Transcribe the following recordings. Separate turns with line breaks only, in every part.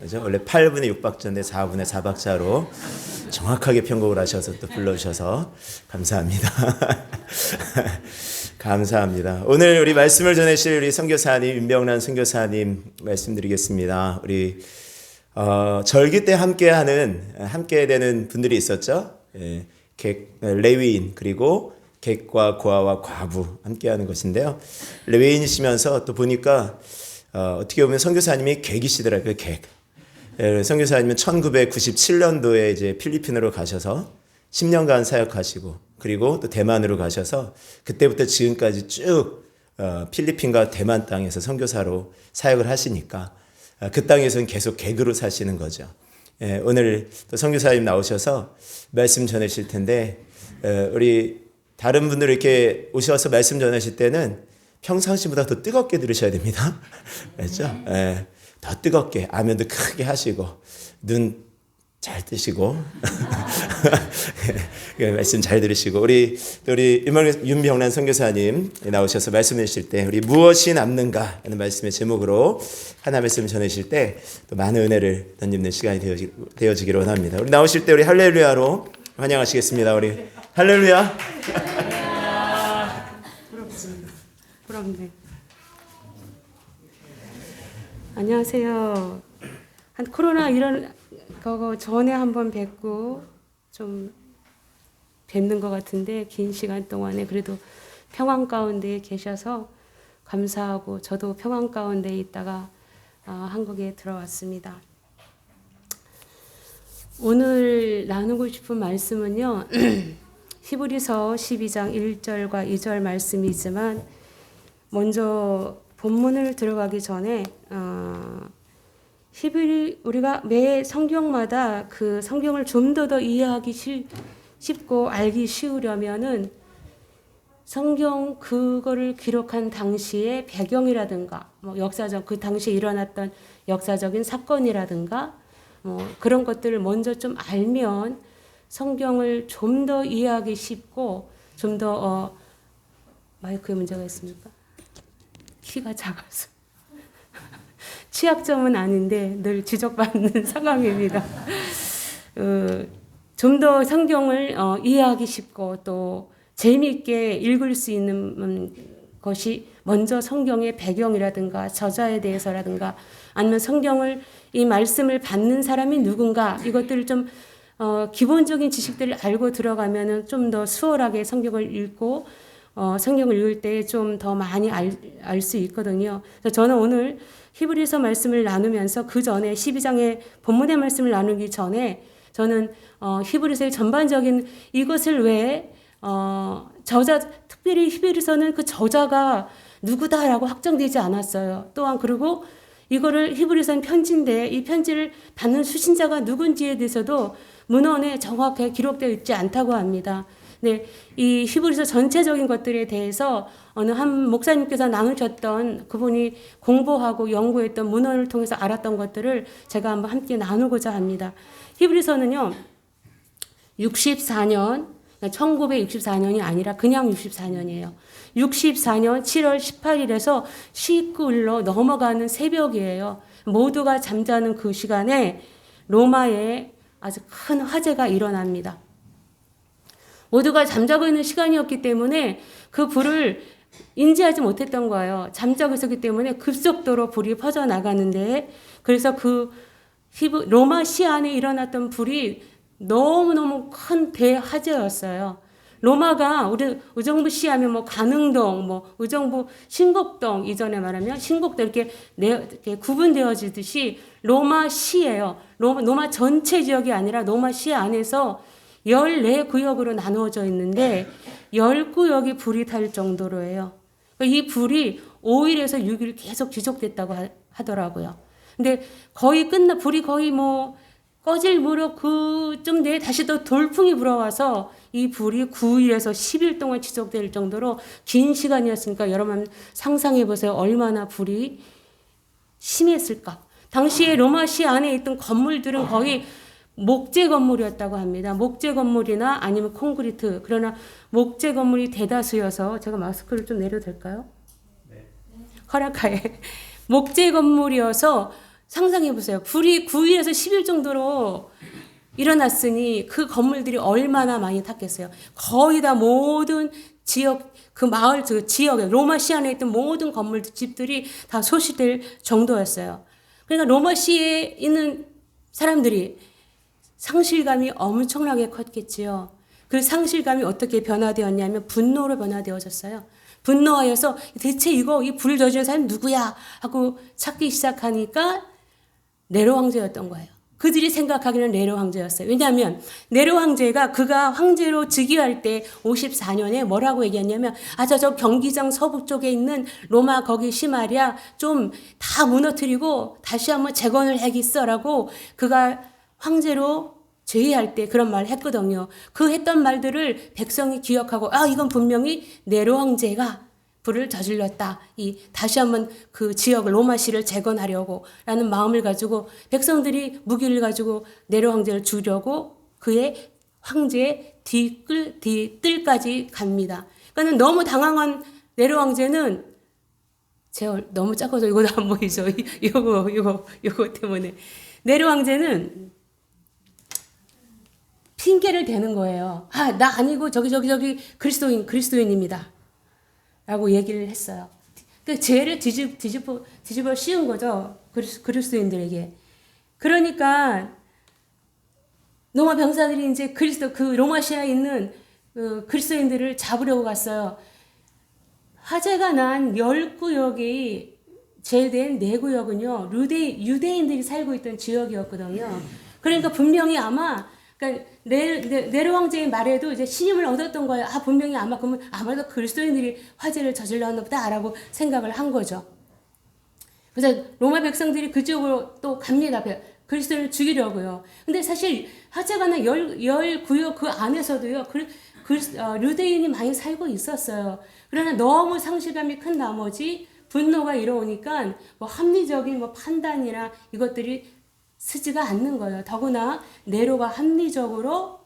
그죠? 원래 8분의 6박자인데 4분의 4박자로 정확하게 편곡을 하셔서 또 불러주셔서 감사합니다. 감사합니다. 오늘 우리 말씀을 전해주실 우리 선교사님 윤병란 선교사님 말씀드리겠습니다. 우리 절기 때 함께 되는 분들이 있었죠. 예, 레위인 그리고 객과 고아와 과부 함께하는 것인데요. 레위인이시면서 또 보니까 어떻게 보면 선교사님이 객이시더라고요. 객. 선교사님은 1997년도에 이제 필리핀으로 가셔서 10년간 사역하시고 그리고 또 대만으로 가셔서 그때부터 지금까지 쭉 필리핀과 대만 땅에서 선교사로 사역을 하시니까 그 땅에서는 계속 객으로 사시는 거죠. 오늘 또 선교사님 나오셔서 말씀 전하실 텐데 우리 다른 분들 이렇게 오셔서 말씀 전하실 때는 평상시보다 더 뜨겁게 들으셔야 됩니다. 알죠? 더 뜨겁게 아멘도 크게 하시고 눈 잘 뜨시고 말씀 잘 들으시고 우리 윤병란 선교사님 나오셔서 말씀해 주실 때 우리 무엇이 남는가 하는 말씀의 제목으로 하나 말씀을 전하실 때 또 많은 은혜를 던집는 시간이 되어지기를 원합니다. 우리 나오실 때 우리 할렐루야로 환영하시겠습니다. 우리 할렐루야.
부럽네. 안녕하세요. 한 코로나 이런 거 전에 한번 뵙고 좀 뵙는 것 같은데 긴 시간 동안에 그래도 평안 가운데 계셔서 감사하고 저도 평안 가운데 있다가 한국에 들어왔습니다. 오늘 나누고 싶은 말씀은요. 히브리서 12장 1절과 2절 말씀이지만 먼저 본문을 들어가기 전에 우리가 매 성경마다 그 성경을 좀 더 이해하기 쉽고 알기 쉬우려면은 성경 그거를 기록한 당시의 배경이라든가 뭐 역사적 그 당시에 일어났던 역사적인 사건이라든가 뭐 그런 것들을 먼저 좀 알면 성경을 좀 더 이해하기 쉽고 좀 더 마이크에 문제가 있습니까? 키가 작아서 취약점은 아닌데 늘 지적받는 상황입니다. 좀 더 성경을 이해하기 쉽고 또 재미있게 읽을 수 있는 것이 먼저 성경의 배경이라든가 저자에 대해서라든가 아니면 성경을 이 말씀을 받는 사람이 누군가 이것들을 좀 기본적인 지식들을 알고 들어가면은 좀 더 수월하게 성경을 읽고 성경을 읽을 때 좀 더 많이 알 수 있거든요. 그래서 저는 오늘 히브리서 말씀을 나누면서 그 전에 12장의 본문의 말씀을 나누기 전에 저는 히브리서의 전반적인 이것을 왜 저자 특별히 히브리서는 그 저자가 누구다라고 확정되지 않았어요. 또한 그리고 이거를 히브리서는 편지인데 이 편지를 받는 수신자가 누군지에 대해서도 문헌에 정확하게 기록되어 있지 않다고 합니다. 네, 이 히브리서 전체적인 것들에 대해서 어느 한 목사님께서 나누셨던 그분이 공부하고 연구했던 문헌을 통해서 알았던 것들을 제가 한번 함께 나누고자 합니다. 히브리서는요, 64년, 1964년이 아니라 그냥 64년이에요. 64년 7월 18일에서 19일로 넘어가는 새벽이에요. 모두가 잠자는 그 시간에 로마에 아주 큰 화재가 일어납니다. 모두가 잠자고 있는 시간이었기 때문에 그 불을 인지하지 못했던 거예요. 잠자고 있었기 때문에 급속도로 불이 퍼져나가는데 그래서 그 로마 시 안에 일어났던 불이 너무너무 큰 대화재였어요. 로마가 우리 의정부 시 하면 뭐 가능동, 뭐 의정부 신곡동 이전에 말하면 신곡동 이렇게 구분되어지듯이 로마 시예요. 로마 전체 지역이 아니라 로마 시 안에서 14구역으로 나누어져 있는데 10구역이 불이 탈 정도로 해요. 이 불이 5일에서 6일 계속 지속됐다고 하더라고요. 근데 불이 거의 뭐 꺼질 무렵 그쯤 되에 다시 또 돌풍이 불어와서 이 불이 9일에서 10일 동안 지속될 정도로 긴 시간이었으니까 여러분 상상해 보세요. 얼마나 불이 심했을까. 당시에 로마시 안에 있던 건물들은 거의 목재 건물이었다고 합니다. 목재 건물이나 아니면 콘크리트. 그러나 목재 건물이 대다수여서 제가 마스크를 좀 내려도 될까요? 네. 허락하에. 목재 건물이어서 상상해 보세요. 불이 9일에서 10일 정도로 일어났으니 그 건물들이 얼마나 많이 탔겠어요. 거의 다 모든 지역, 그 마을, 그 지역에, 로마시 안에 있던 모든 건물, 집들이 다 소실될 정도였어요. 그러니까 로마시에 있는 사람들이 상실감이 엄청나게 컸겠지요. 그 상실감이 어떻게 변화되었냐면 분노로 변화되어졌어요. 분노하여서 대체 이 불을 저지른 사람이 누구야? 하고 찾기 시작하니까 네로 황제였던 거예요. 그들이 생각하기는 네로 황제였어요. 왜냐하면 네로 황제가 그가 황제로 즉위할 때 54년에 뭐라고 얘기했냐면 저 경기장 서북 쪽에 있는 로마 거기 시마리아 좀 다 무너뜨리고 다시 한번 재건을 해야겠어라고 그가 황제로 제의할 때 그런 말을 했거든요. 그 했던 말들을 백성이 기억하고 이건 분명히 네로 황제가 불을 저질렀다. 다시 한번 그 지역을 로마시를 재건하려고 라는 마음을 가지고 백성들이 무기를 가지고 네로 황제를 죽이려고 그의 황제의 뒤뜰까지 갑니다. 그러니까 너무 당황한 네로 황제는 너무 작아서 이거도 안 보이죠. 요거 때문에 네로 황제는 핑계를 대는 거예요. 나 아니고 저기 그리스도인입니다. 라고 얘기를 했어요. 그 죄를 뒤집어 씌운 거죠. 그리스도인들에게. 그러니까 로마 병사들이 이제 그 로마시아에 있는 그리스도인들을 잡으려고 갔어요. 화재가 난 10구역이 제외된 4구역은요. 유대인들이 살고 있던 지역이었거든요. 그러니까 분명히 아마 그러니까 네로 황제의 말에도 이제 신임을 얻었던 거예요. 분명히 그러면 아마도 그리스도인들이 화재를 저질렀나 보다라고 생각을 한 거죠. 그래서 로마 백성들이 그쪽으로 또 갑니다. 그리스도인을 죽이려고요. 근데 사실 화재가 난 10구역 그 안에서도요. 유대인이 많이 살고 있었어요. 그러나 너무 상실감이 큰 나머지 분노가 일어오니까 합리적인 판단이나 이것들이 쓰지가 않는 거예요. 더구나 네로가 합리적으로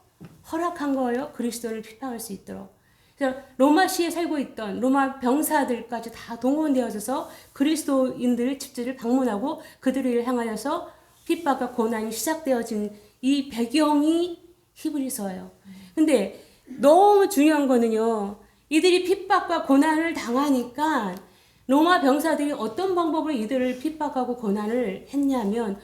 허락한 거예요. 그리스도를 비판할 수 있도록. 그래서 로마시에 살고 있던 로마 병사들까지 다 동원되어져서 그리스도인들의 집들을 방문하고 그들을 향하여서 핍박과 고난이 시작되어진 이 배경이 히브리서예요. 근데 너무 중요한 거는요. 이들이 핍박과 고난을 당하니까 로마 병사들이 어떤 방법으로 이들을 핍박하고 고난을 했냐면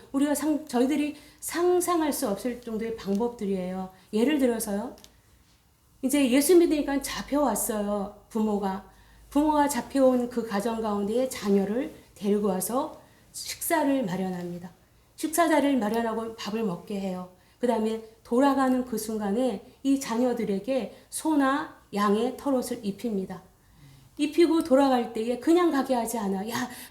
저희들이 상상할 수 없을 정도의 방법들이에요. 예를 들어서요. 이제 예수 믿으니까 잡혀왔어요. 부모가 잡혀온 그 가정 가운데 자녀를 데리고 와서 식사를 마련합니다. 식사 자리를 마련하고 밥을 먹게 해요. 그 다음에 돌아가는 그 순간에 이 자녀들에게 소나 양의 털옷을 입힙니다. 입히고 돌아갈 때에 그냥 가게 하지 않아.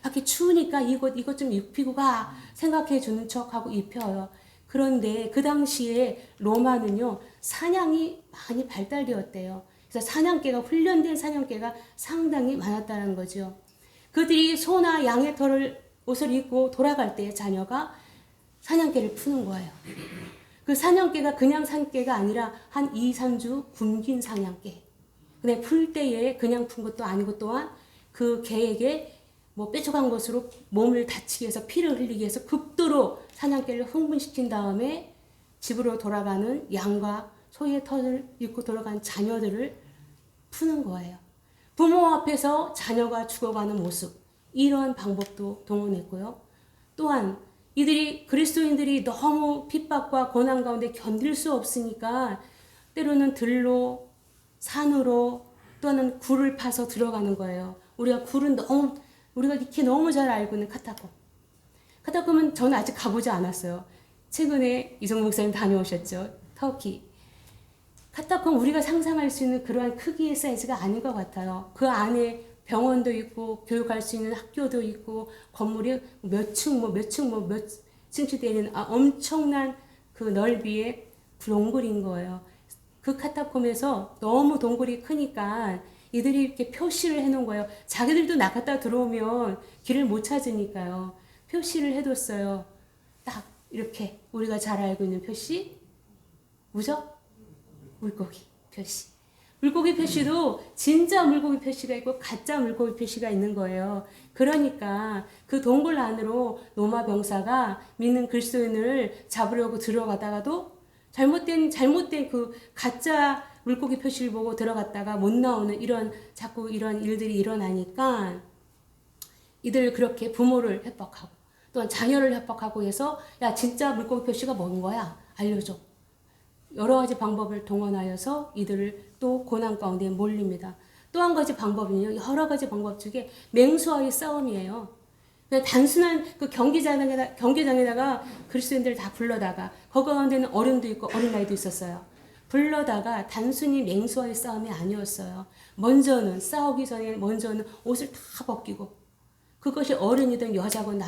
밖에 추우니까 이것 좀 입히고 가. 생각해 주는 척하고 입혀요. 그런데 그 당시에 로마는요, 사냥이 많이 발달되었대요. 그래서 훈련된 사냥개가 상당히 많았다는 거죠. 그들이 소나 양의 옷을 입고 돌아갈 때 자녀가 사냥개를 푸는 거예요. 그 사냥개가 그냥 사냥개가 아니라 한 2, 3주 굶긴 사냥개. 근데 풀 때에 그냥 푼 것도 아니고 또한 그 개에게 뾰족한 것으로 몸을 다치게 해서 피를 흘리게 해서 극도로 사냥개를 흥분시킨 다음에 집으로 돌아가는 양과 소의 털을 입고 돌아간 자녀들을 푸는 거예요. 부모 앞에서 자녀가 죽어가는 모습, 이러한 방법도 동원했고요. 또한 그리스도인들이 너무 핍박과 고난 가운데 견딜 수 없으니까 때로는 들로 산으로 또는 굴을 파서 들어가는 거예요. 우리가 익히 너무 잘 알고 있는 카타콤은 저는 아직 가보지 않았어요. 최근에 이성 목사님 다녀오셨죠. 터키. 카타콤 우리가 상상할 수 있는 그러한 크기의 사이즈가 아닌 것 같아요. 그 안에 병원도 있고 교육할 수 있는 학교도 있고 건물이 몇 층씩 되는 엄청난 그 넓이의 동굴인 거예요. 그 카타콤에서 너무 동굴이 크니까 이들이 이렇게 표시를 해놓은 거예요. 자기들도 나갔다 들어오면 길을 못 찾으니까요. 표시를 해뒀어요. 딱 이렇게 우리가 잘 알고 있는 표시, 무적, 물고기 표시. 물고기 표시도 진짜 물고기 표시가 있고 가짜 물고기 표시가 있는 거예요. 그러니까 그 동굴 안으로 로마 병사가 믿는 그리스도인을 잡으려고 들어가다가도 잘못된 그 가짜 물고기 표시를 보고 들어갔다가 못 나오는 자꾸 이런 일들이 일어나니까 이들 그렇게 부모를 협박하고 또한 자녀를 협박하고 해서 야 진짜 물고기 표시가 뭔 거야? 알려줘. 여러 가지 방법을 동원하여서 이들을 또 고난 가운데 몰립니다. 또 한 가지 방법은요. 여러 가지 방법 중에 맹수와의 싸움이에요. 그냥 단순한 그 경기장에다가 그리스도인들 다 불러다가 거기 가운데는 어른도 있고 어린아이도 있었어요. 불러다가 단순히 맹수와의 싸움이 아니었어요. 싸우기 전에 먼저는 옷을 다 벗기고 그것이 어른이든 여자건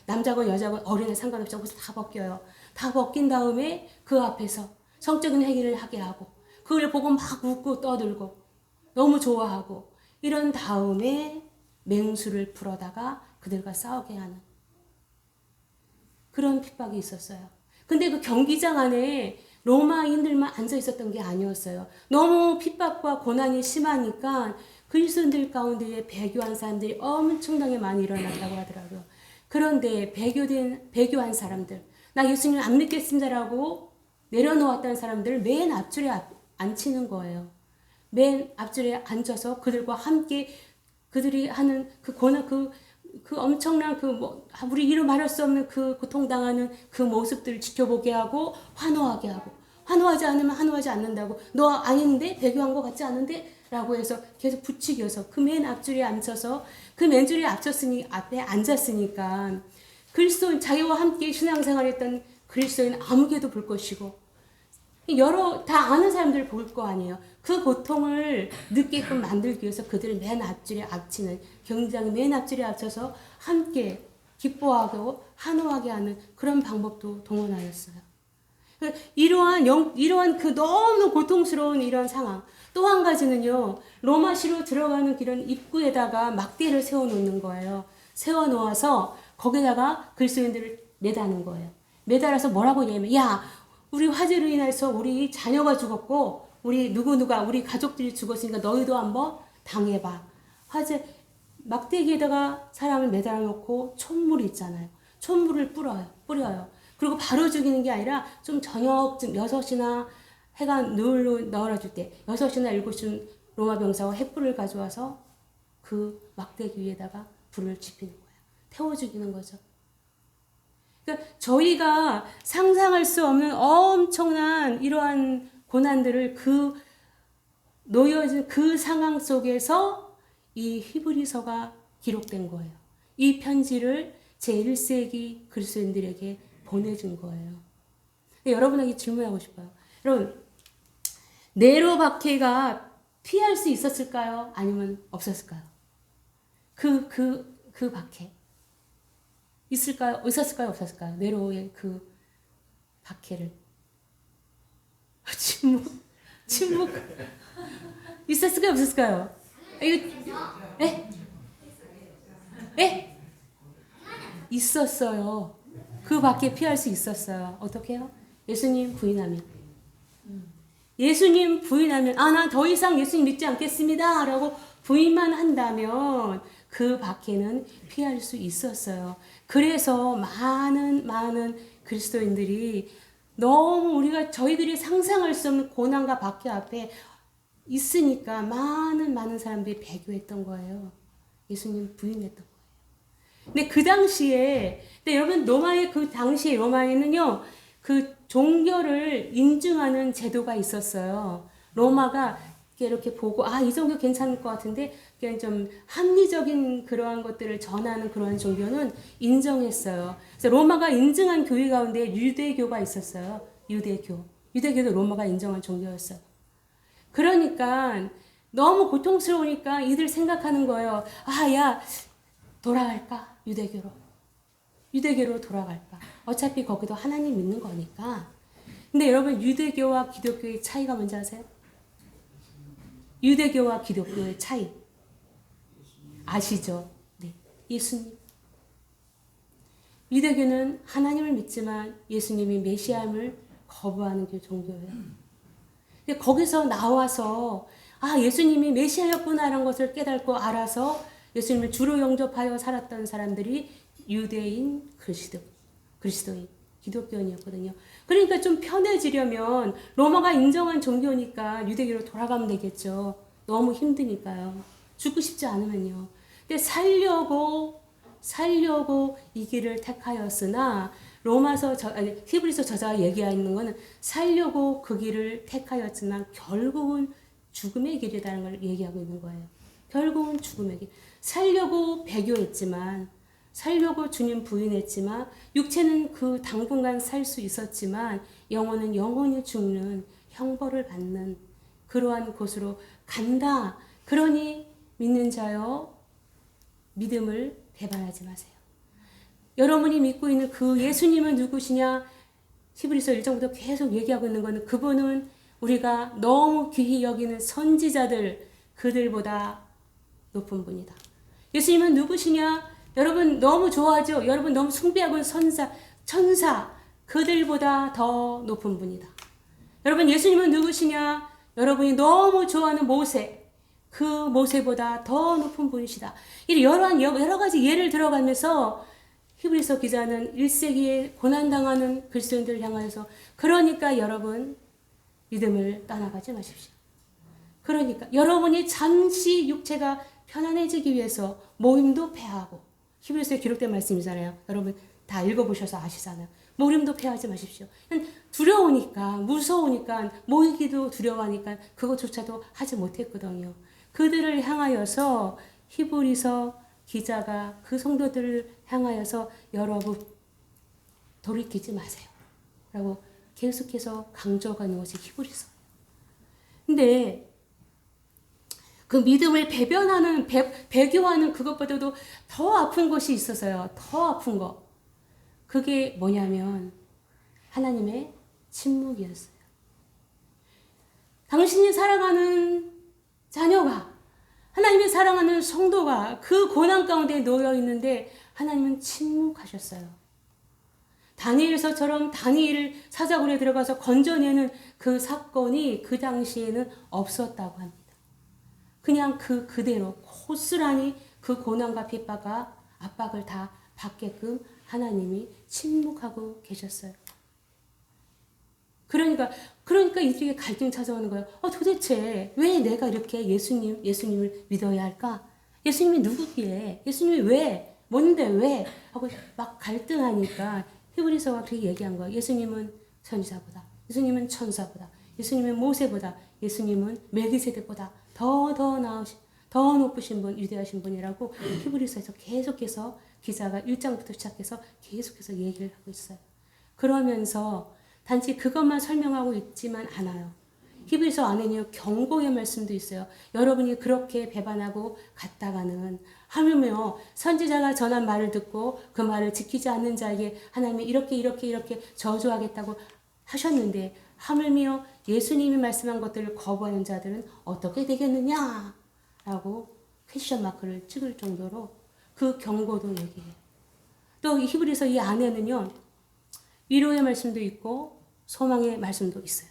남자건 여자건 어른에 상관없이 옷을 다 벗겨요. 다 벗긴 다음에 그 앞에서 성적인 행위를 하게 하고 그걸 보고 막 웃고 떠들고 너무 좋아하고 이런 다음에 맹수를 풀어다가 그들과 싸우게 하는 그런 핍박이 있었어요. 근데 그 경기장 안에 로마인들만 앉아 있었던 게 아니었어요. 너무 핍박과 고난이 심하니까 그리스도인들 가운데에 배교한 사람들이 엄청나게 많이 일어났다고 하더라고요. 그런데 배교한 사람들, 나 예수님 안 믿겠습니다라고 내려놓았다는 사람들을 맨 앞줄에 앉히는 거예요. 맨 앞줄에 앉아서 그들과 함께 그들이 하는 그 고난, 그 엄청난 우리 이루 말할 수 없는 그 고통당하는 그 모습들을 지켜보게 하고 환호하게 하고 환호하지 않으면 환호하지 않는다고 너 아닌데 배교한 것 같지 않은데 라고 해서 계속 부추겨서 그 맨 앞줄에 앉혀서 그 맨 줄에 앞에 앉았으니까 그리스도인 자기와 함께 신앙생활했던 그리스도인 아무개도 볼 것이고 다 아는 사람들 볼 거 아니에요. 그 고통을 느끼게끔 만들기 위해서 그들을 맨 앞줄에 앞치는 경기장의 맨 앞줄에 앞쳐서 함께 기뻐하고 환호하게 하는 그런 방법도 동원하였어요. 이러한 그 너무 고통스러운 이런 상황. 또 한 가지는요, 로마시로 들어가는 길은 입구에다가 막대를 세워놓는 거예요. 세워놓아서 거기다가 그리스도인들을 매다는 거예요. 매달아서 뭐라고 얘기하면, 야, 우리 화재로 인해서 우리 자녀가 죽었고, 우리 우리 가족들이 죽었으니까 너희도 한번 당해봐. 막대기에다가 사람을 매달아 놓고 촛물이 있잖아요. 촛물을 뿌려요. 그리고 바로 죽이는 게 아니라 좀 저녁쯤 6시나 해가 너울어줄 때 6시나 7시쯤 로마 병사가 횃불을 가져와서 그 막대기 위에다가 불을 지피는 거예요. 태워 죽이는 거죠. 그러니까 저희가 상상할 수 없는 엄청난 이러한 고난들을 놓여진 그 상황 속에서 이 히브리서가 기록된 거예요. 이 편지를 제1세기 그리스도인들에게 보내준 거예요. 여러분에게 질문하고 싶어요. 여러분, 네로 박해가 피할 수 있었을까요? 아니면 없었을까요? 그 박해. 있었을까요? 없었을까요? 네로의 그 박해를. 침묵. 있었을까요? 없었을까요? 있었어요. 그 밖에 피할 수 있었어요. 어떻게요? 예수님 부인하면. 난 더 이상 예수님 믿지 않겠습니다. 라고 부인만 한다면 그 밖에는 피할 수 있었어요. 그래서 많은 그리스도인들이 너무 저희들이 상상할 수 없는 고난과 박해 앞에 있으니까 많은 사람들이 배교했던 거예요. 예수님 부인했던 거예요. 근데 그 당시에, 여러분, 그 당시에 로마에는요, 그 종교를 인증하는 제도가 있었어요. 로마가 이렇게 보고, 이 종교 괜찮을 것 같은데, 그냥 좀 합리적인 그러한 것들을 전하는 그런 종교는 인정했어요. 그래서 로마가 인증한 교회 가운데 유대교가 있었어요. 유대교도 로마가 인정한 종교였어요. 그러니까 너무 고통스러우니까 이들 생각하는 거예요. 야, 돌아갈까? 유대교로 돌아갈까? 어차피 거기도 하나님 믿는 거니까. 근데 여러분, 유대교와 기독교의 차이가 뭔지 아세요? 유대교와 기독교의 차이 아시죠? 네, 예수님. 유대교는 하나님을 믿지만 예수님이 메시아임을 거부하는 그 종교예요. 근데 거기서 나와서 아, 예수님이 메시아였구나라는 것을 깨닫고 알아서 예수님을 주로 영접하여 살았던 사람들이 유대인, 그리스도인, 기독교인이었거든요. 그러니까 좀 편해지려면 로마가 인정한 종교니까 유대교로 돌아가면 되겠죠. 너무 힘드니까요. 죽고 싶지 않으면요. 근데 살려고 이 길을 택하였으나 히브리서 저자가 얘기하는 것은 살려고 그 길을 택하였지만 결국은 죽음의 길이라는 걸 얘기하고 있는 거예요. 결국은 죽음의 길. 살려고 배교했지만, 살려고 주님 부인했지만, 육체는 그 당분간 살 수 있었지만, 영혼은 영원히 죽는 형벌을 받는 그러한 곳으로 간다. 그러니 믿는 자여, 믿음을 배반하지 마세요. 여러분이 믿고 있는 그 예수님은 누구시냐? 히브리서 1장부터 계속 얘기하고 있는 것은 그분은 우리가 너무 귀히 여기는 선지자들, 그들보다 높은 분이다. 예수님은 누구시냐? 여러분 너무 좋아하죠? 여러분 너무 숭배하고 천사, 그들보다 더 높은 분이다. 여러분 예수님은 누구시냐? 여러분이 너무 좋아하는 모세, 그 모세보다 더 높은 분이시다. 여러 가지 예를 들어가면서 히브리서 기자는 1세기에 고난당하는 그리스도인들을 향하여서 그러니까 여러분 믿음을 떠나가지 마십시오. 그러니까 여러분이 잠시 육체가 편안해지기 위해서 모임도 패하고 히브리서에 기록된 말씀이잖아요. 여러분 다 읽어보셔서 아시잖아요. 모임도 패하지 마십시오. 두려우니까 무서우니까 모이기도 두려워하니까 그것조차도 하지 못했거든요. 그들을 향하여서 히브리서 기자가 그 성도들을 향하여서 여러분 돌이키지 마세요. 라고 계속해서 강조하는 것이 히브리서예요. 근데 그 믿음을 배교하는 그것보다도 더 아픈 것이 있어서요. 더 아픈 거. 그게 뭐냐면 하나님의 침묵이었어요. 당신이 사랑하는 자녀가, 하나님이 사랑하는 성도가 그 고난 가운데 놓여 있는데 하나님은 침묵하셨어요. 다니엘서처럼 다니엘을 사자굴에 들어가서 건져내는 그 사건이 그 당시에는 없었다고 합니다. 그냥 그대로 고스란히 그 고난과 압박을 다 받게끔 하나님이 침묵하고 계셨어요. 그러니까 이쪽에 갈등이 찾아오는 거예요. 도대체 왜 내가 이렇게 예수님을 믿어야 할까? 예수님이 누구기에? 예수님이 왜? 뭔데 왜? 하고 막 갈등하니까 히브리서가 그렇게 얘기한 거예요. 예수님은 선지자보다, 예수님은 천사보다, 예수님은 모세보다, 예수님은 멜기세덱보다 더 높으신 분, 위대하신 분이라고 히브리서에서 계속해서 기자가 1장부터 시작해서 계속해서 얘기를 하고 있어요. 그러면서 단지 그것만 설명하고 있지만 않아요. 히브리서 안에는 경고의 말씀도 있어요. 여러분이 그렇게 배반하고 갔다가는 하물며 선지자가 전한 말을 듣고 그 말을 지키지 않는 자에게 하나님이 이렇게 저주하겠다고 하셨는데 하물며 예수님이 말씀한 것들을 거부하는 자들은 어떻게 되겠느냐? 라고 퀘스천 마크를 찍을 정도로 그 경고도 얘기해요. 또 히브리서 이 안에는요. 위로의 말씀도 있고 소망의 말씀도 있어요.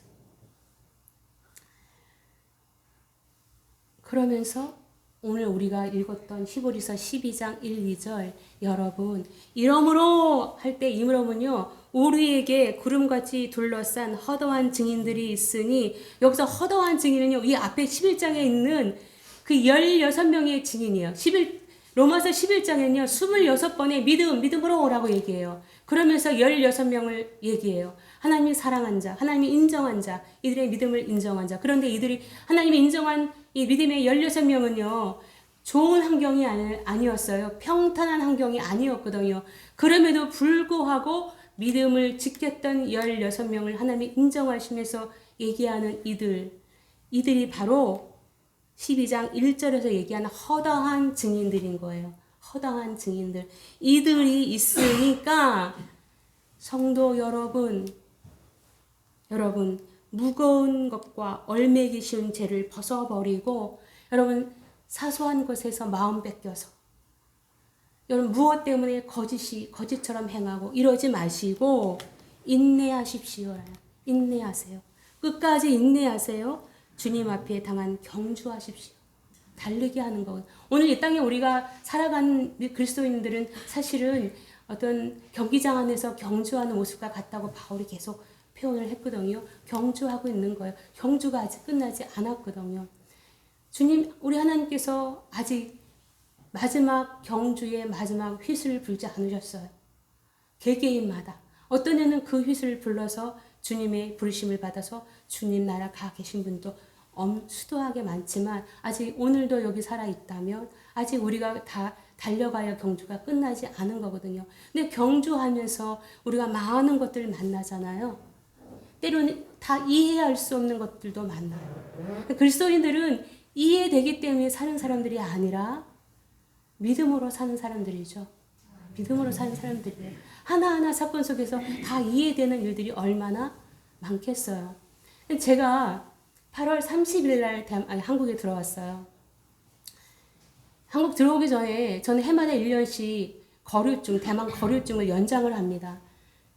그러면서 오늘 우리가 읽었던 히브리서 12장 1, 2절 여러분 이러므로 할 때 이러면요. 우리에게 구름같이 둘러싼 허다한 증인들이 있으니 여기서 허다한 증인은요. 이 앞에 11장에 있는 그 16명의 증인이에요. 로마서 11장에는요. 26번의 믿음으로 라고 얘기해요. 그러면서 16명을 얘기해요. 하나님이 사랑한 자, 하나님이 인정한 자, 이들의 믿음을 인정한 자. 그런데 이들이 하나님이 인정한 이 믿음의 16명은요. 좋은 환경이 아니었어요. 평탄한 환경이 아니었거든요. 그럼에도 불구하고 믿음을 지켰던 16명을 하나님이 인정하시면서 얘기하는 이들이 바로 12장 1절에서 얘기하는 허다한 증인들인 거예요. 허다한 증인들. 이들이 있으니까 성도 여러분 무거운 것과 얼매기 쉬운 죄를 벗어버리고 여러분 사소한 것에서 마음 뺏겨서 여러분 무엇 때문에 거짓처럼 행하고 이러지 마시고 인내하십시오. 인내하세요. 끝까지 인내하세요. 주님 앞에 당한 경주하십시오. 달리게 하는 거. 오늘 이 땅에 우리가 살아가는 그리스도인들은 사실은 어떤 경기장 안에서 경주하는 모습과 같다고 바울이 계속 표현을 했거든요. 경주하고 있는 거예요. 경주가 아직 끝나지 않았거든요. 주님, 우리 하나님께서 아직 마지막 경주의 마지막 휘슬을 불지 않으셨어요. 개개인마다. 어떤 이는 그 휘슬을 불러서 주님의 부르심을 받아서 주님 나라 가 계신 분도 수두하게 많지만 아직 오늘도 여기 살아있다면 아직 우리가 다 달려가야 경주가 끝나지 않은 거거든요. 근데 경주하면서 우리가 많은 것들을 만나잖아요. 때로는 다 이해할 수 없는 것들도 만나요. 그리스도인들은 이해되기 때문에 사는 사람들이 아니라 믿음으로 사는 사람들이죠. 믿음으로 사는 사람들이에요. 하나하나 사건 속에서 다 이해되는 일들이 얼마나 많겠어요. 제가 8월 30일 날 한국에 들어왔어요. 한국 들어오기 전에 저는 해마다 1년씩 대만 거류증을 연장을 합니다.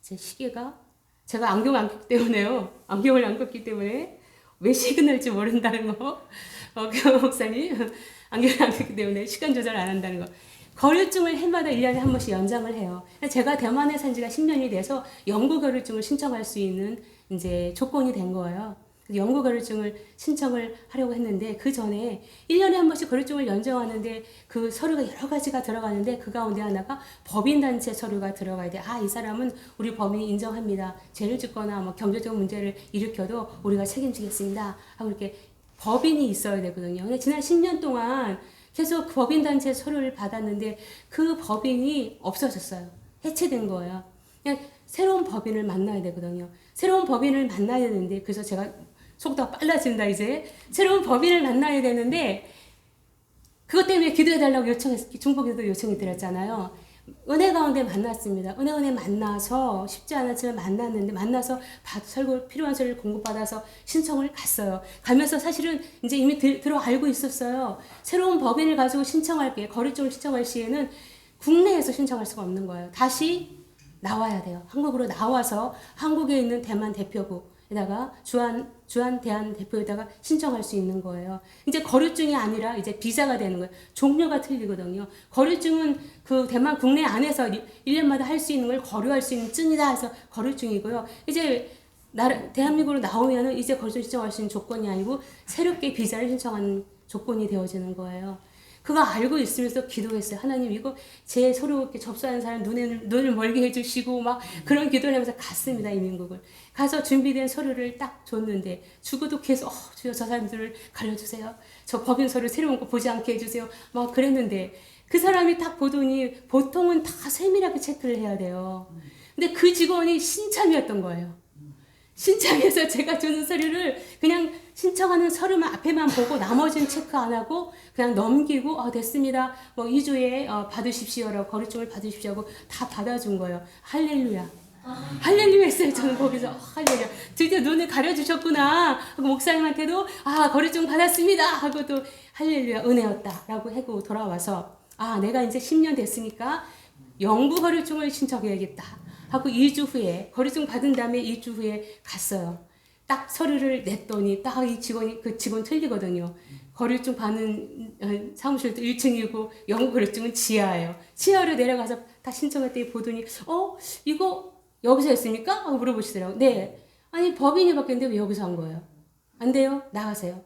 제 시계가 제가 안경을 안 꼈기 때문에요. 안경을 안 꼈기 때문에 왜 시그널지 모른다는 거. 목사님 안경을 안 꼈기 때문에 시간 조절 안 한다는 거. 거류증을 해마다 1년에 한 번씩 연장을 해요. 제가 대만에 산 지가 10년이 돼서 영구 거류증을 신청할 수 있는 이제 조건이 된 거예요. 영구 거류증을 신청을 하려고 했는데 그 전에 1년에 한 번씩 거류증을 연장하는데 그 서류가 여러 가지가 들어가는데 그 가운데 하나가 법인단체 서류가 들어가야 돼. 이 사람은 우리 법인이 인정합니다. 죄를 짓거나 뭐 경제적 문제를 일으켜도 우리가 책임지겠습니다. 하고 이렇게 법인이 있어야 되거든요. 근데 지난 10년 동안 계속 그 법인단체 서류를 받았는데 그 법인이 없어졌어요. 해체된 거예요. 그냥 새로운 법인을 만나야 되거든요. 새로운 법인을 만나야 되는데 그래서 제가 속도가 빨라진다 이제. 새로운 법인을 만나야 되는데 그것 때문에 기도해달라고 중보기도 요청이 드렸잖아요. 은혜 가운데 만났습니다. 은혜 만나서 쉽지 않았지만 만나서 필요한 서류를 공급받아서 신청을 갔어요. 가면서 사실은 이제 이미 알고 있었어요. 새로운 법인을 가지고 거류증을 신청할 시에는 국내에서 신청할 수가 없는 거예요. 다시 나와야 돼요. 한국으로 나와서 한국에 있는 대만 대표국에다가 주한 대한 대표에다가 신청할 수 있는 거예요. 이제 거류증이 아니라 이제 비자가 되는 거예요. 종류가 틀리거든요. 거류증은 그 대만 국내 안에서 1년마다 할 수 있는 걸 거류할 수 있는 증이다 해서 거류증이고요. 이제 대한민국으로 나오면은 이제 거류증 신청할 수 있는 조건이 아니고 새롭게 비자를 신청하는 조건이 되어지는 거예요. 그거 알고 있으면서 기도했어요. 하나님 이거 제 서로 이렇게 접수하는 사람 눈을 멀게 해주시고 막 그런 기도를 하면서 갔습니다. 이민국을. 가서 준비된 서류를 딱 줬는데 주고도 계속 주여 저 사람들을 가려주세요. 저 법인 서류 새로운 거 보지 않게 해주세요. 막 그랬는데 그 사람이 딱 보더니 보통은 다 세밀하게 체크를 해야 돼요. 근데 그 직원이 신참이었던 거예요. 신청해서 제가 주는 서류를 그냥 신청하는 서류만 앞에만 보고 나머지는 체크 안 하고 그냥 넘기고 됐습니다. 뭐 2주에 받으십시오라고 거류증을 받으십시오 하고 다 받아준 거예요. 할렐루야. 할렐루야 했어요. 저는 거기서 할렐루야. 드디어 눈을 가려주셨구나 하고 목사님한테도 거류증 받았습니다 하고 또 할렐루야 은혜였다 라고 하고 돌아와서 내가 이제 10년 됐으니까 영구 거류증을 신청해야겠다 하고 2주 후에 거류증 받은 다음에 2주 후에 갔어요. 딱 서류를 냈더니 딱 그 직원 틀리거든요. 거류증 받는 사무실도 1층이고 영구 거류증은 지하예요. 지하로 내려가서 다 신청했더니 보더니 이거 여기서 했습니까? 하고 물어보시더라고요. 네. 아니 법인이 바뀌었는데 왜 여기서 한 거예요? 안 돼요? 나가세요.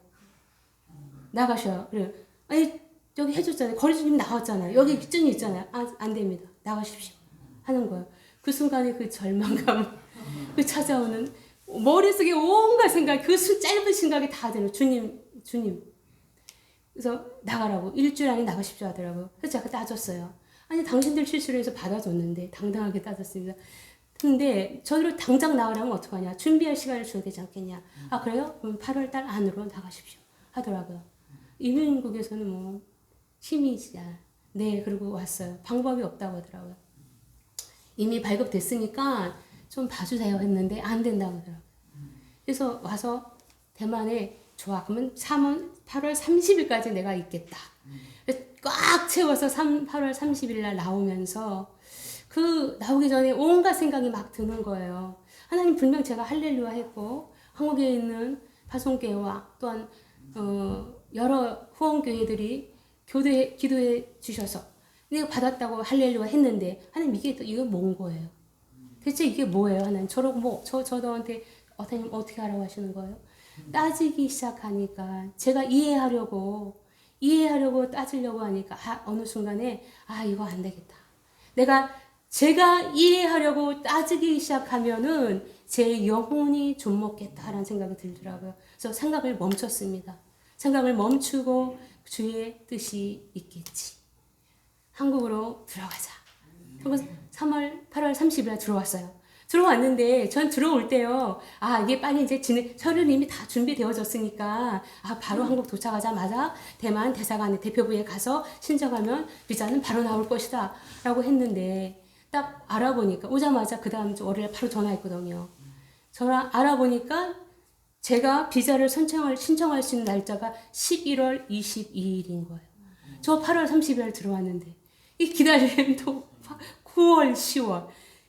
나가셔요. 그래요. 아니 여기 해줬잖아요. 거류증 나왔잖아요. 여기 증이 있잖아요. 안 됩니다. 나가십시오. 하는 거예요. 그 순간에 그 절망감, 그 찾아오는 머릿속에 온갖 생각, 그 짧은 생각이 다 드는 주님. 그래서 나가라고 일주일 안에 나가십시오 하더라고요. 그래서 제가 따졌어요. 아니 당신들 실수를 해서 받아줬는데 당당하게 따졌습니다. 근데 저를 당장 나가라면 어떡하냐. 준비할 시간을 줘야 되지 않겠냐. 그래요? 그럼 8월 달 안으로 나가십시오 하더라고요. 이민국에서는 뭐 힘이지야. 네, 그리고 왔어요. 방법이 없다고 하더라고요. 이미 발급됐으니까 좀 봐주세요 했는데 안 된다고 하더라고요. 그래서 와서 대만에 좋아. 그러면 8월 30일까지 내가 있겠다. 꽉 채워서 8월 30일 날 나오면서 나오기 전에 온갖 생각이 막 드는 거예요. 하나님 분명 제가 할렐루야 했고 한국에 있는 파송교회와 또한 여러 후원교회들이 기도해 주셔서 내가 받았다고 할렐루야 했는데 하나님 이게 뭔 거예요? 대체 이게 뭐예요? 하나님 저한테 하나님 어떻게 하라고 하시는 거예요? 따지기 시작하니까 제가 이해하려고 따지려고 하니까 어느 순간에 이거 안 되겠다. 제가 이해하려고 따지기 시작하면은 제 영혼이 좀먹겠다라는 생각이 들더라고요. 그래서 생각을 멈췄습니다. 생각을 멈추고 주의 뜻이 있겠지. 한국으로 들어가자. 그리고 8월 30일에 들어왔어요. 들어왔는데 전 들어올 때요. 이게 빨리 이제 서류는 이미 다 준비되어졌으니까 바로 한국 도착하자마자 대만 대사관의 대표부에 가서 신청하면 비자는 바로 나올 것이다 라고 했는데 딱 알아보니까 오자마자 그 다음 주 월요일에 바로 전화했거든요. 알아보니까 제가 비자를 신청할 수 있는 날짜가 11월 22일인 거예요. 저 8월 30일 들어왔는데 이 기다림도 9월, 10월,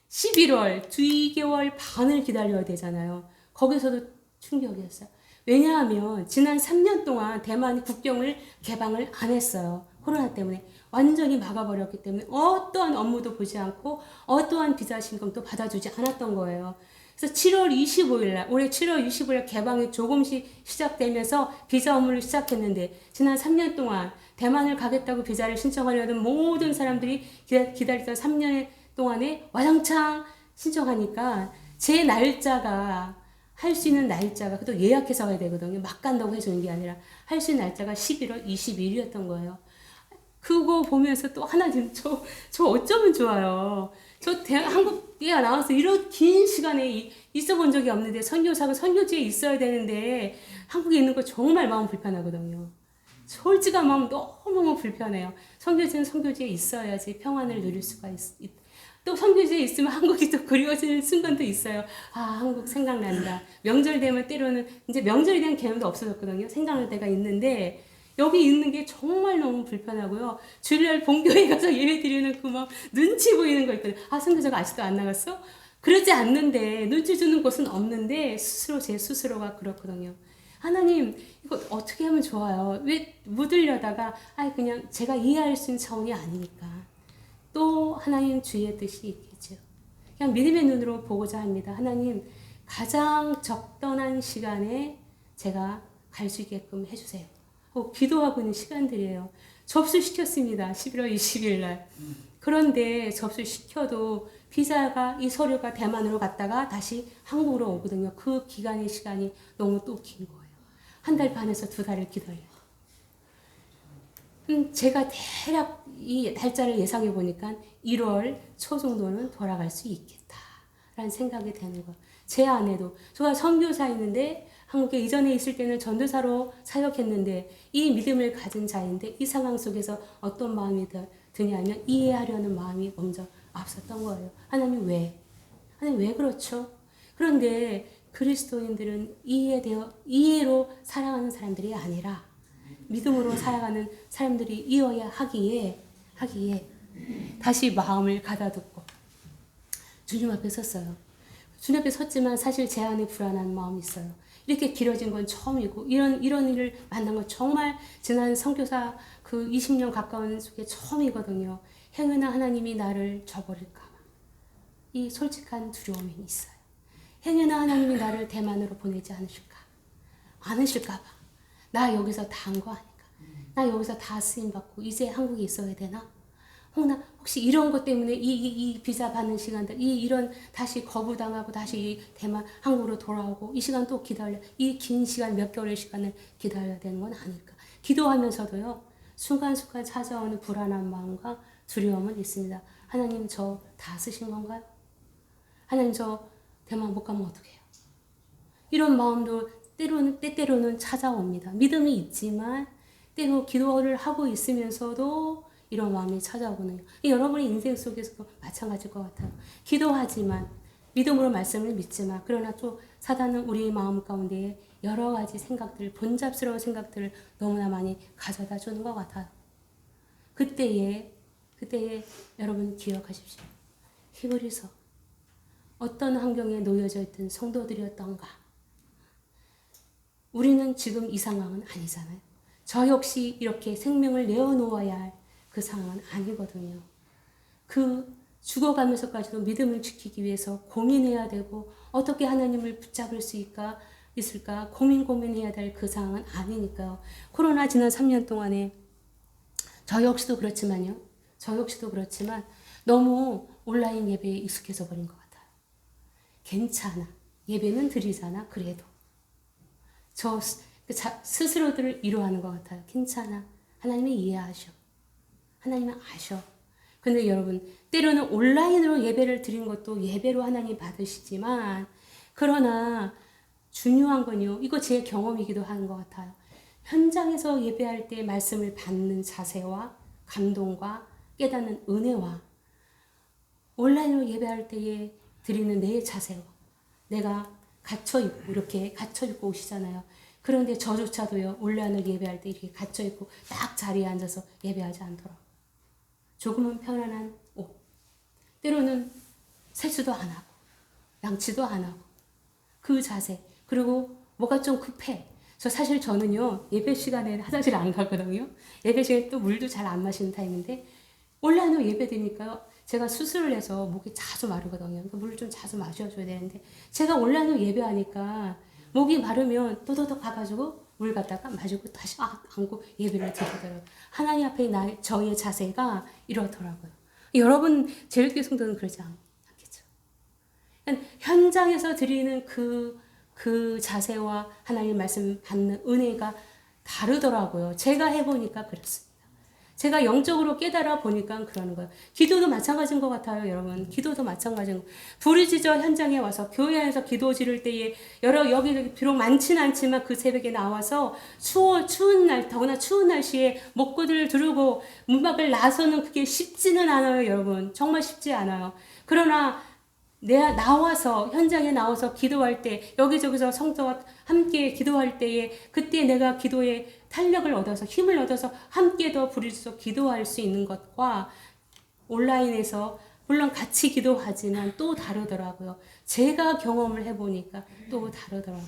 11월 2개월 반을 기다려야 되잖아요. 거기서도 충격이었어요. 왜냐하면 지난 3년 동안 대만이 국경을 개방을 안 했어요. 코로나 때문에 완전히 막아버렸기 때문에 어떠한 업무도 보지 않고 어떠한 비자 신청도 받아주지 않았던 거예요. 그래서 7월 25일 날, 올해 7월 25일 개방이 조금씩 시작되면서 비자 업무를 시작했는데 지난 3년 동안 대만을 가겠다고 비자를 신청하려던 모든 사람들이 기다리던 3년 동안에 와장창 신청하니까 제 날짜가 할 수 있는 날짜가 그것도 예약해서 가야 되거든요. 막 간다고 해주는 게 아니라 할 수 있는 날짜가 11월 20일이었던 거예요. 그거 보면서 또 하나님 저 어쩌면 좋아요. 한국에 나와서 이런 긴 시간에 있어 본 적이 없는데 선교사가 선교지에 있어야 되는데 한국에 있는 거 정말 마음 불편하거든요. 솔직한 마음 너무너무 불편해요. 선교지는 선교지에 있어야지 평안을 누릴 수가 또 선교지에 있으면 한국이 또 그리워지는 순간도 있어요. 한국 생각난다. 명절 되면 때로는 이제 명절에 대한 개념도 없어졌거든요. 생각날 때가 있는데 여기 있는 게 정말 너무 불편하고요. 주일날 본교회 가서 예배 드리는 그 막 눈치 보이는 거 있거든요. 선교사가 아직도 안 나갔어? 그러지 않는데 눈치 주는 곳은 없는데 제 스스로가 그렇거든요. 하나님 이거 어떻게 하면 좋아요? 왜 묻으려다가 그냥 제가 이해할 수 있는 차원이 아니니까 또 하나님 주의 뜻이 있겠죠. 그냥 믿음의 눈으로 보고자 합니다. 하나님 가장 적당한 시간에 제가 갈 수 있게끔 해주세요. 기도하고 있는 시간들이에요. 접수시켰습니다. 11월 20일 날. 그런데 접수시켜도 비자가 이 서류가 대만으로 갔다가 다시 한국으로 오거든요. 그 기간의 시간이 너무 또 긴 거예요. 1달 반에서 2달을 기다려요. 제가 대략 이 날짜를 예상해 보니까 1월 초 정도는 돌아갈 수 있겠다라는 생각이 되는 거예요. 제 아내도 제가 선교사였는데 한국에 이전에 있을 때는 전도사로 사역했는데 이 믿음을 가진 자인데 이 상황 속에서 어떤 마음이 드냐면 이해하려는 마음이 먼저 앞섰던 거예요. 하나님 왜? 하나님 왜 그렇죠? 그런데 그리스도인들은 이해로 살아가는 사람들이 아니라 믿음으로 살아가는 사람들이 이어야 하기에 다시 마음을 가다듬고 주님 앞에 섰어요. 주님 앞에 섰지만 사실 제 안에 불안한 마음이 있어요. 이렇게 길어진 건 처음이고 이런 일을 만난 건 정말 지난 선교사 그 20년 가까운 속에 처음이거든요. 행여나 하나님이 나를 저버릴까 봐. 이 솔직한 두려움이 있어요. 행여나 하나님이 나를 대만으로 보내지 않으실까 봐. 나 여기서 다 한 거 아닌가. 나 여기서 다 쓰임받고 이제 한국에 있어야 되나? 혹시 이런 것 때문에 이 비자 받는 시간들, 이런 다시 거부당하고 다시 대만, 한국으로 돌아오고 이 시간 또 이 긴 시간 몇 개월의 시간을 기다려야 되는 건 아닐까. 기도하면서도요, 순간순간 찾아오는 불안한 마음과 두려움은 있습니다. 하나님 저 다 쓰신 건가요? 하나님 저 대만 못 가면 어떡해요? 이런 마음도 때때로는 찾아옵니다. 믿음이 있지만 때로 기도를 하고 있으면서도 이런 마음이 찾아오거든요. 여러분의 인생 속에서도 마찬가지일 것 같아요. 기도하지만 믿음으로 말씀을 믿지만 그러나 또 사단은 우리의 마음 가운데 여러 가지 생각들, 번잡스러운 생각들을 너무나 많이 가져다 주는 것 같아요. 그때에 여러분 기억하십시오. 히브리서 어떤 환경에 놓여져 있던 성도들이었던가. 우리는 지금 이 상황은 아니잖아요. 저 역시 이렇게 생명을 내어놓아야 할 그 상황은 아니거든요. 그 죽어가면서까지도 믿음을 지키기 위해서 고민해야 되고 어떻게 하나님을 붙잡을 수 있을까 고민해야 될 그 상황은 아니니까요. 코로나 지난 3년 동안에 저 역시도 그렇지만 너무 온라인 예배에 익숙해져 버린 것 같아요. 괜찮아. 예배는 드리잖아. 그래도. 스스로들을 위로하는 것 같아요. 괜찮아. 하나님이 이해하셔. 하나님은 아셔. 근데 여러분, 때로는 온라인으로 예배를 드린 것도 예배로 하나님 받으시지만, 그러나 중요한 건요, 이거 제 경험이기도 하는 것 같아요. 현장에서 예배할 때 말씀을 받는 자세와 감동과 깨닫는 은혜와 온라인으로 예배할 때에 드리는 내 자세와 내가 갇혀있고 이렇게 갇혀있고 오시잖아요. 그런데 저조차도요, 온라인으로 예배할 때 이렇게 갇혀있고 딱 자리에 앉아서 예배하지 않더라고요. 조금은 편안한 옷. 때로는 세수도 안 하고 양치도 안 하고 그 자세. 그리고 뭐가 좀 급해. 사실 저는요, 예배 시간에 화장실 안 가거든요. 예배 시간에 또 물도 잘 안 마시는 타입인데 온라인으로 예배 드니까요, 제가 수술을 해서 목이 자주 마르거든요. 그러니까 물을 좀 자주 마셔줘야 되는데 제가 온라인으로 예배하니까 목이 마르면 또도독 가가지고 물 갖다가 마시고 다시 안고 예배를 드리더라고요. 하나님 앞에 저의 자세가 이렇더라고요. 여러분 제일교회 성도는 그러지 않겠죠. 현장에서 드리는 그 자세와 하나님 말씀 받는 은혜가 다르더라고요. 제가 해보니까 그렇습니다. 제가 영적으로 깨달아 보니까 그러는 거예요. 기도도 마찬가지인 것 같아요, 여러분. 기도도 마찬가지인 거. 부르짖어 현장에 와서 교회 안에서 기도 지를 때에 여기 비록 많지는 않지만 그 새벽에 나와서 추운 날, 더구나 추운 날씨에 목구들을 두르고 문밖을 나서는 그게 쉽지는 않아요, 여러분. 정말 쉽지 않아요. 그러나 나와서 현장에 나와서 기도할 때 여기저기서 성도와 함께 기도할 때에 그때 내가 기도에 탄력을 얻어서 힘을 얻어서 함께 더 부르짖어 기도할 수 있는 것과 온라인에서 물론 같이 기도하지만 또 다르더라고요. 제가 경험을 해보니까 또 다르더라고요.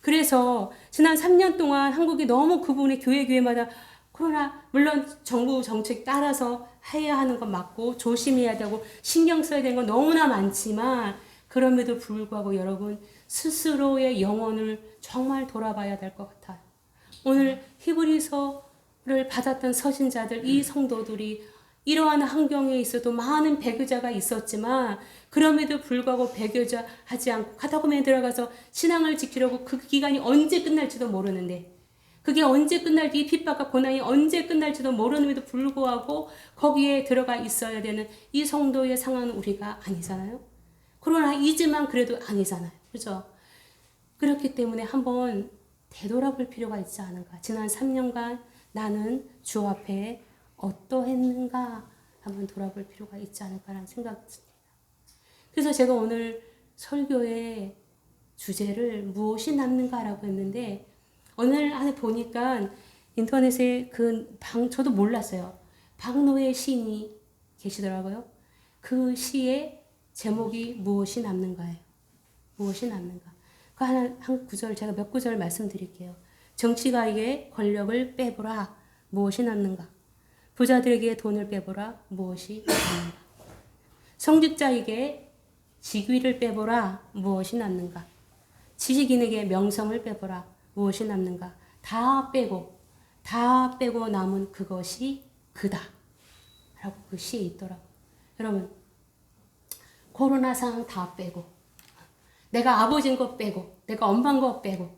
그래서 지난 3년 동안 한국이 너무 그 부분에 교회마다 그러나 물론 정부 정책 따라서 해야 하는 건 맞고 조심해야 되고 신경 써야 되는 건 너무나 많지만 그럼에도 불구하고 여러분 스스로의 영혼을 정말 돌아봐야 될 것 같아요. 오늘 히브리서를 받았던 서신자들 이 성도들이 이러한 환경에 있어도 많은 배교자가 있었지만 그럼에도 불구하고 배교자 하지 않고 카타콤에 들어가서 신앙을 지키려고 그 기간이 언제 끝날지도 모르는데 그게 언제 끝날지, 이 핍박과 고난이 언제 끝날지도 모르는데도 불구하고 거기에 들어가 있어야 되는 이 성도의 상황은 우리가 아니잖아요. 코로나이지만 그래도 아니잖아요. 그렇죠? 그렇기 때문에 한번 되돌아볼 필요가 있지 않은가. 지난 3년간 나는 주 앞에 어떠했는가 한번 돌아볼 필요가 있지 않을까라는 생각이 듭니다. 그래서 제가 오늘 설교의 주제를 무엇이 남는가라고 했는데 오늘 안에 보니까 인터넷에 저도 몰랐어요. 박노해 시인이 계시더라고요. 그 시의 제목이 무엇이 남는가예요. 무엇이 남는가. 그 한 구절, 제가 몇 구절 말씀드릴게요. 정치가에게 권력을 빼보라. 무엇이 남는가. 부자들에게 돈을 빼보라. 무엇이 남는가. 성직자에게 직위를 빼보라. 무엇이 남는가. 지식인에게 명성을 빼보라. 무엇이 남는가? 다 빼고 남은 그것이 그다. 라고 그 시에 있더라고요. 여러분, 코로나 상황 다 빼고, 내가 아버지인 것 빼고, 내가 엄마인 것 빼고,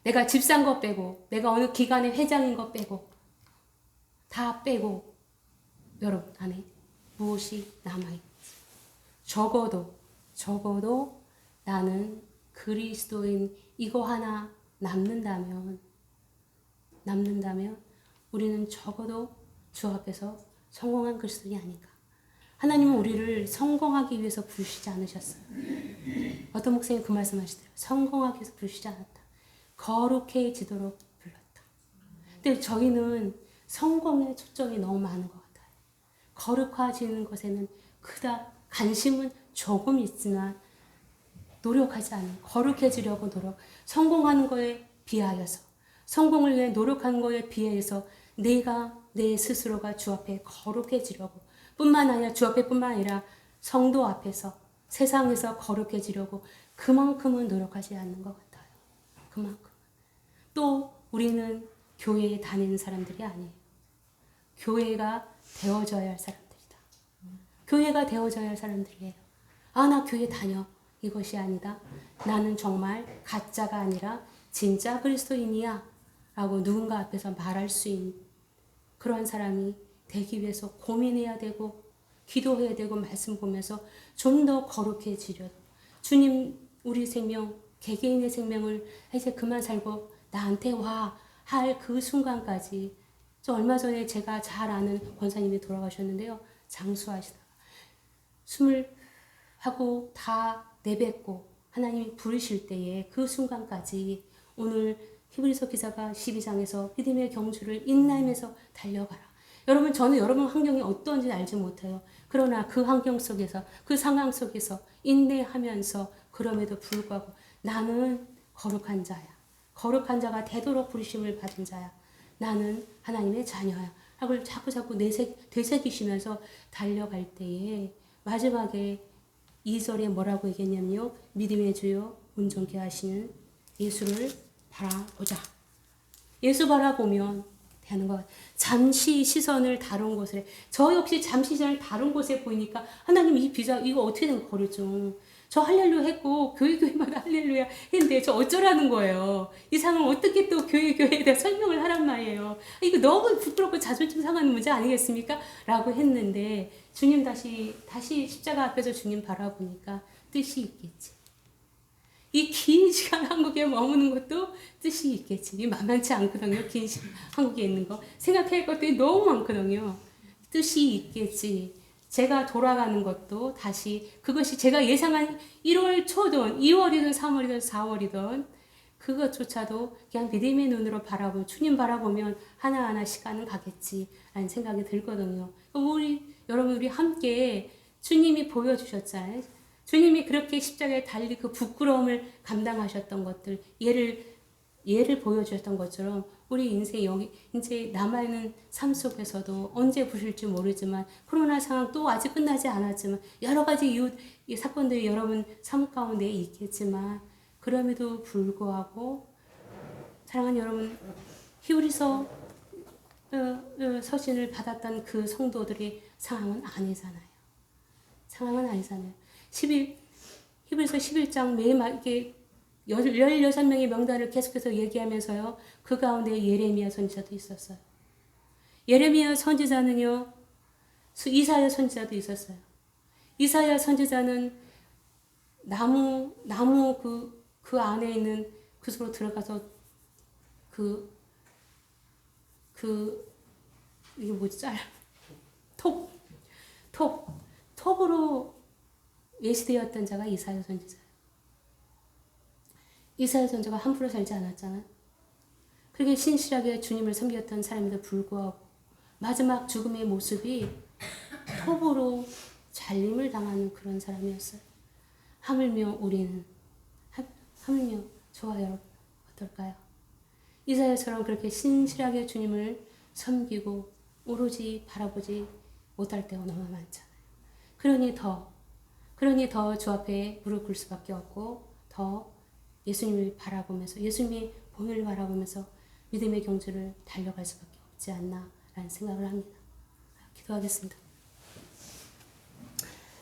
내가 집사인 것 빼고, 내가 어느 기관의 회장인 것 빼고, 다 빼고, 여러분 안에 무엇이 남아있지? 적어도 나는 그리스도인 이거 하나 남는다면 우리는 적어도 주 앞에서 성공한 그리스도인이 아닌가. 하나님은 우리를 성공하기 위해서 부르시지 않으셨어요. 어떤 목사님이 그 말씀 하시더라고요. 성공하기 위해서 부르시지 않았다. 거룩해지도록 불렀다. 근데 저희는 성공에 초점이 너무 많은 것 같아요. 거룩해지는 것에는 그닥 관심은 조금 있지만 노력하지 않는, 거룩해지려고 성공하는 거에 비하여서, 성공을 위해 노력하는 거에 비해서 내가 내 스스로가 주 앞에 거룩해지려고 뿐만 아니라 주 앞에 뿐만 아니라 성도 앞에서 세상에서 거룩해지려고 그만큼은 노력하지 않는 것 같아요. 그만큼. 또 우리는 교회에 다니는 사람들이 아니에요. 교회가 되어져야 할 사람들이다. 교회가 되어져야 할 사람들이에요. 아, 나 교회 다녀. 이것이 아니다. 나는 정말 가짜가 아니라 진짜 그리스도인이야. 라고 누군가 앞에서 말할 수 있는 그러한 사람이 되기 위해서 고민해야 되고 기도해야 되고 말씀 보면서 좀 더 거룩해지려. 주님, 우리 생명, 개개인의 생명을 이제 그만 살고 나한테 와 할 그 순간까지. 저 얼마 전에 제가 잘 아는 권사님이 돌아가셨는데요. 장수하시다가 숨을 하고 다 내뱉고 하나님이 부르실 때에 그 순간까지 오늘 히브리서 기자가 12장에서 믿음의 경주를 인내하면서 달려가라. 여러분, 저는 여러분 환경이 어떤지 알지 못해요. 그러나 그 환경 속에서, 그 상황 속에서 인내하면서 그럼에도 불구하고 나는 거룩한 자야. 거룩한 자가 되도록 부르심을 받은 자야. 나는 하나님의 자녀야. 하고 자꾸 되새기시면서 달려갈 때에 마지막에 2절에 뭐라고 얘기했냐면요. 믿음의 주요 온전케 하시는 예수를 바라보자. 예수 바라보면 되는 것. 잠시 시선을 다른 곳에, 저 역시 잠시 시선을 다른 곳에 보이니까 하나님 이 비자 이거 어떻게 된 거를 좀, 저 할렐루야 했고 교회마다 할렐루야 했는데 저 어쩌라는 거예요. 이 상황을 어떻게 또 교회에 대해 설명을 하란 말이에요. 이거 너무 부끄럽고 자존심 상하는 문제 아니겠습니까? 라고 했는데 주님 다시 십자가 앞에서 주님 바라보니까 뜻이 있겠지. 이 긴 시간 한국에 머무는 것도 뜻이 있겠지. 만만치 않거든요. 긴 시간 한국에 있는 거. 생각할 것들이 너무 많거든요. 뜻이 있겠지. 제가 돌아가는 것도 다시 그것이 제가 예상한 1월 초든 2월이든 3월이든 4월이든 그것조차도 그냥 믿음의 눈으로 바라보면 주님 바라보면 하나하나 시간은 가겠지라는 생각이 들거든요. 여러분 우리 함께 주님이 보여주셨잖아요. 주님이 그렇게 십자가에 달리 그 부끄러움을 감당하셨던 것들, 예를 보여주셨던 것처럼 우리 인생 여기 이제 남아있는 삶 속에서도 언제 부실지 모르지만 코로나 상황 또 아직 끝나지 않았지만 여러 가지 이 사건들이 여러분 삶 가운데 있겠지만 그럼에도 불구하고 사랑하는 여러분 히브리서 서신을 받았던 그 성도들의 상황은 아니잖아요. 상황은 아니잖아요. 히브리서 11장 매일 이렇게 16명의 명단을 계속해서 얘기하면서요. 그 가운데 예레미야 선지자도 있었어요. 예레미야 선지자는요. 이사야 선지자도 있었어요. 이사야 선지자는 나무 그 안에 있는 그 속으로 들어가서 이게 뭐지? 톱으로 예시되었던 자가 이사야 선지자예요. 이사야 선지자가 함부로 살지 않았잖아요. 그렇게 신실하게 주님을 섬겼던 사람에도 불구하고 마지막 죽음의 모습이 톱으로 잘림을 당하는 그런 사람이었어요. 하물며 우리는 하물며 저와 여러분 어떨까요? 이사야처럼 그렇게 신실하게 주님을 섬기고 오로지 바라보지 못할 때가 너무 많잖아요. 그러니 더 주 앞에 무릎 꿇을 수밖에 없고 더 예수님을 바라보면서 예수님의 본을 바라보면서 믿음의 경주를 달려갈 수밖에 없지 않나라는 생각을 합니다. 기도하겠습니다.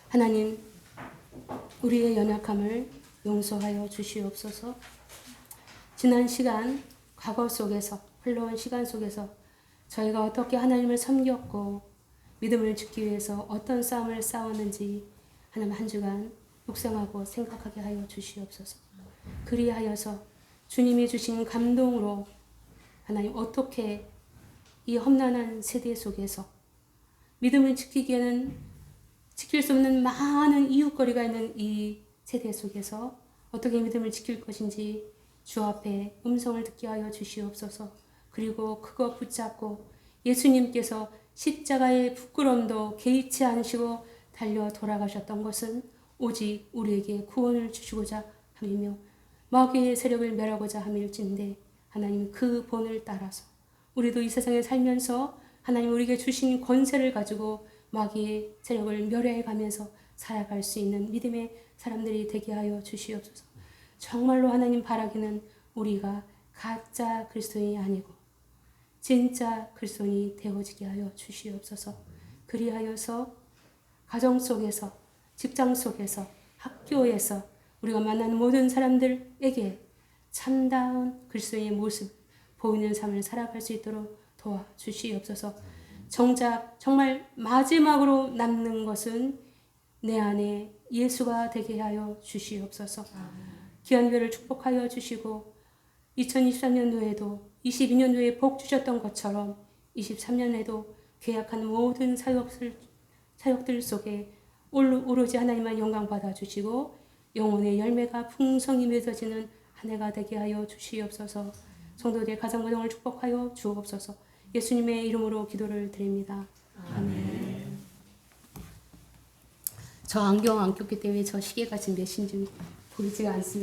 하나님, 우리의 연약함을 용서하여 주시옵소서. 지난 시간, 과거 속에서, 흘러온 시간 속에서 저희가 어떻게 하나님을 섬겼고 믿음을 지키기 위해서 어떤 싸움을 싸웠는지 하나님 한 주간 묵상하고 생각하게 하여 주시옵소서. 그리하여서 주님이 주신 감동으로 하나님 어떻게 이 험난한 세대 속에서 믿음을 지키기에는 지킬 수 없는 많은 이웃거리가 있는 이 세대 속에서 어떻게 믿음을 지킬 것인지 주 앞에 음성을 듣게 하여 주시옵소서. 그리고 그거 붙잡고 예수님께서 십자가의 부끄럼도 개의치 않으시고 달려 돌아가셨던 것은 오직 우리에게 구원을 주시고자 함이며 마귀의 세력을 멸하고자 함일진데 하나님 그 본을 따라서 우리도 이 세상에 살면서 하나님 우리에게 주신 권세를 가지고 마귀의 세력을 멸해 가면서 살아갈 수 있는 믿음의 사람들이 되게 하여 주시옵소서. 정말로 하나님 바라기는 우리가 가짜 그리스도인이 아니고 진짜 그리스도인이 되어지게 하여 주시옵소서. 그리하여서 가정 속에서 직장 속에서 학교에서 우리가 만나는 모든 사람들에게 참다운 그리스도인의 모습 보이는 삶을 살아갈 수 있도록 도와주시옵소서. 정작 정말 마지막으로 남는 것은 내 안에 예수가 되게 하여 주시옵소서. 기한별을 축복하여 주시고 2023년도에도 22년도에 복 주셨던 것처럼 23년에도 계약한 모든 사역들 속에 오로지 하나님만 영광 받아 주시고 영혼의 열매가 풍성히 맺어지는 한 해가 되게 하여 주시옵소서. 성도들의 가정가정을 축복하여 주옵소서. 예수님의 이름으로 기도를 드립니다. 아멘. 저 안경 안 꼈기 때문에 저 시계가 지금 몇인지 보이지가 않습니다.